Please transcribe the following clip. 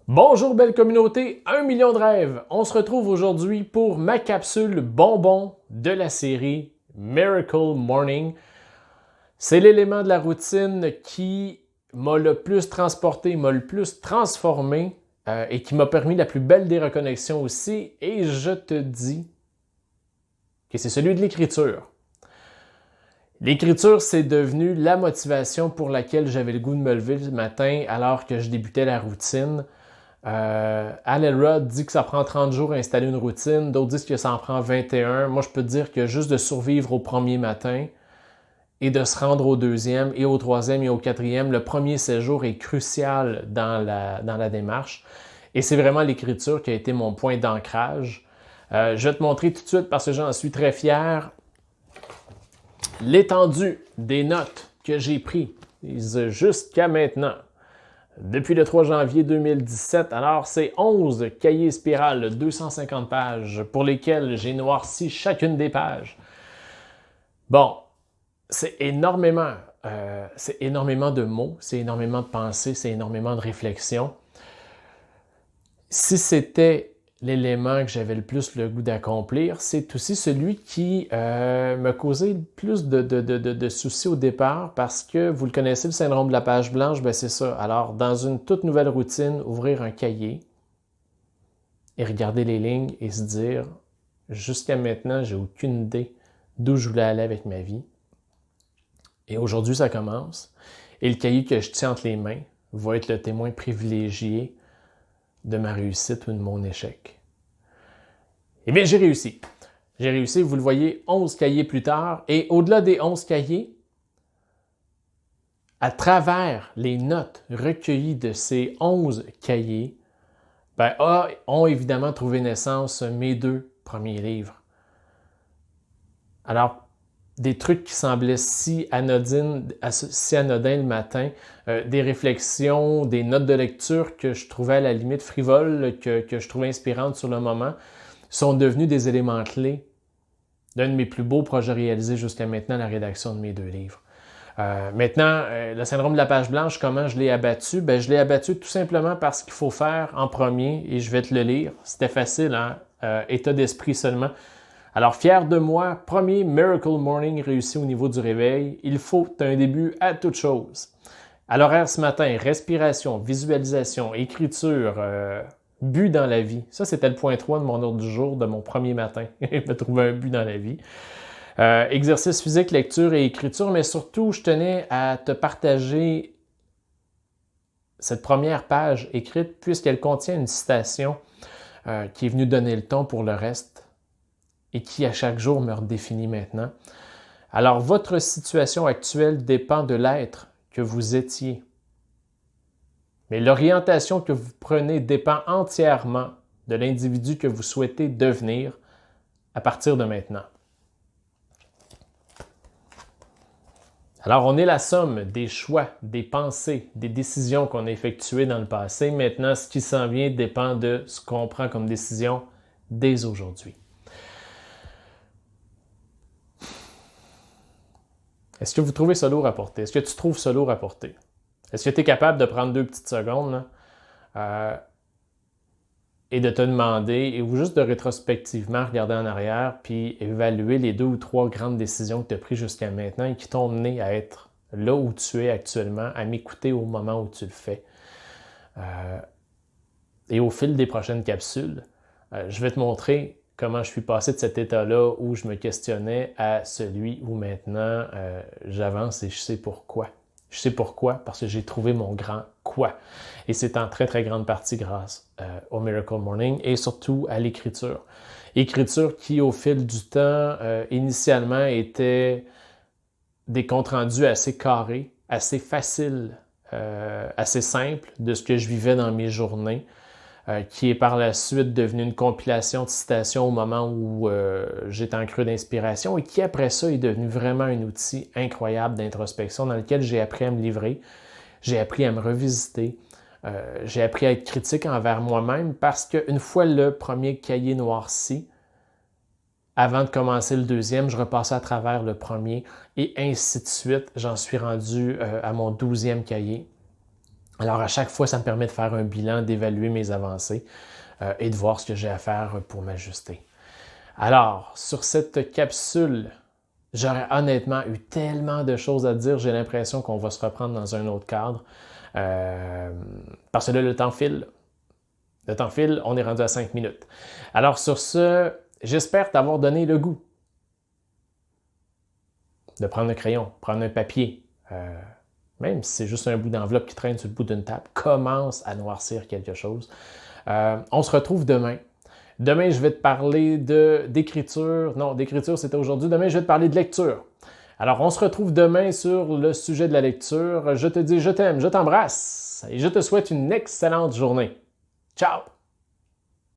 Bonjour belle communauté, 1 million de rêves. On se retrouve aujourd'hui pour ma capsule bonbon de la série Miracle Morning. C'est l'élément de la routine qui m'a le plus transporté, m'a le plus transformé et qui m'a permis la plus belle des reconnexions aussi. Et je te dis que c'est celui de l'écriture. L'écriture, c'est devenu la motivation pour laquelle j'avais le goût de me lever le matin alors que je débutais la routine. Al Elrod dit que ça prend 30 jours à installer une routine, d'autres disent que ça en prend 21. Moi, je peux te dire que juste de survivre au premier matin et de se rendre au deuxième et au troisième et au quatrième, le premier séjour est crucial dans la démarche. Et c'est vraiment l'écriture qui a été mon point d'ancrage. Je vais te montrer tout de suite, parce que j'en suis très fier, l'étendue des notes que j'ai prises jusqu'à maintenant. Depuis le 3 janvier 2017, alors c'est 11 cahiers spirales de 250 pages pour lesquels j'ai noirci chacune des pages. Bon, c'est énormément de mots, c'est énormément de pensées, c'est énormément de réflexions. Si c'était l'élément que j'avais le plus le goût d'accomplir, c'est aussi celui qui me causait le plus de soucis au départ, parce que vous le connaissez, le syndrome de la page blanche, ben c'est ça. Alors, dans une toute nouvelle routine, ouvrir un cahier et regarder les lignes et se dire, jusqu'à maintenant, j'ai aucune idée d'où je voulais aller avec ma vie. Et aujourd'hui, ça commence. Et le cahier que je tiens entre les mains va être le témoin privilégié de ma réussite ou de mon échec. Eh bien, j'ai réussi. J'ai réussi, vous le voyez, 11 cahiers plus tard. Et au-delà des 11 cahiers, à travers les notes recueillies de ces 11 cahiers, ont évidemment trouvé naissance mes 2 premiers livres. Alors, des trucs qui semblaient si anodins le matin, des réflexions, des notes de lecture que je trouvais à la limite frivoles, que je trouvais inspirantes sur le moment, sont devenus des éléments clés d'un de mes plus beaux projets réalisés jusqu'à maintenant, la rédaction de mes 2 livres. Maintenant, le syndrome de la page blanche, comment je l'ai abattu? Ben, je l'ai abattu tout simplement parce qu'il faut faire en premier, et je vais te le lire. C'était facile, hein? État d'esprit seulement. Alors, fier de moi, premier Miracle Morning réussi au niveau du réveil. Il faut un début à toute chose. À l'horaire ce matin, respiration, visualisation, écriture, but dans la vie. Ça, c'était le point 3 de mon ordre du jour, de mon premier matin. Me trouver un but dans la vie. Exercice physique, lecture et écriture, mais surtout, je tenais à te partager cette première page écrite, puisqu'elle contient une citation qui est venue donner le ton pour le reste et qui, à chaque jour, me redéfinit maintenant. Alors, votre situation actuelle dépend de l'être que vous étiez. Mais l'orientation que vous prenez dépend entièrement de l'individu que vous souhaitez devenir à partir de maintenant. Alors, on est la somme des choix, des pensées, des décisions qu'on a effectuées dans le passé. Maintenant, ce qui s'en vient dépend de ce qu'on prend comme décision dès aujourd'hui. Est-ce que vous trouvez ça lourd à porter? Est-ce que tu trouves ça lourd à porter? Est-ce que tu es capable de prendre 2 petites secondes et de te demander, ou juste de rétrospectivement regarder en arrière, puis évaluer les 2 ou 3 grandes décisions que tu as prises jusqu'à maintenant et qui t'ont mené à être là où tu es actuellement, à m'écouter au moment où tu le fais. Et au fil des prochaines capsules, je vais te montrer comment je suis passé de cet état-là où je me questionnais à celui où maintenant j'avance et je sais pourquoi. Je sais pourquoi, parce que j'ai trouvé mon grand quoi. Et c'est en très, très grande partie grâce au Miracle Morning et surtout à l'écriture. Écriture qui, au fil du temps, initialement était des comptes rendus assez carrés, assez faciles, assez simples de ce que je vivais dans mes journées. Qui est par la suite devenu une compilation de citations au moment où j'étais en creux d'inspiration et qui après ça est devenu vraiment un outil incroyable d'introspection dans lequel j'ai appris à me livrer, j'ai appris à me revisiter, j'ai appris à être critique envers moi-même, parce qu'une fois le premier cahier noirci, avant de commencer le deuxième, je repassais à travers le premier et ainsi de suite. J'en suis rendu à mon 12e cahier. Alors, à chaque fois, ça me permet de faire un bilan, d'évaluer mes avancées et de voir ce que j'ai à faire pour m'ajuster. Alors, sur cette capsule, j'aurais honnêtement eu tellement de choses à dire, j'ai l'impression qu'on va se reprendre dans un autre cadre. Parce que là, le temps file. Le temps file, on est rendu à 5 minutes. Alors sur ce, j'espère t'avoir donné le goût de prendre un crayon, prendre un papier, même si c'est juste un bout d'enveloppe qui traîne sur le bout d'une table, commence à noircir quelque chose. On se retrouve demain. Demain, je vais te parler d'écriture. Non, d'écriture, c'était aujourd'hui. Demain, je vais te parler de lecture. Alors, on se retrouve demain sur le sujet de la lecture. Je te dis je t'aime, je t'embrasse et je te souhaite une excellente journée. Ciao!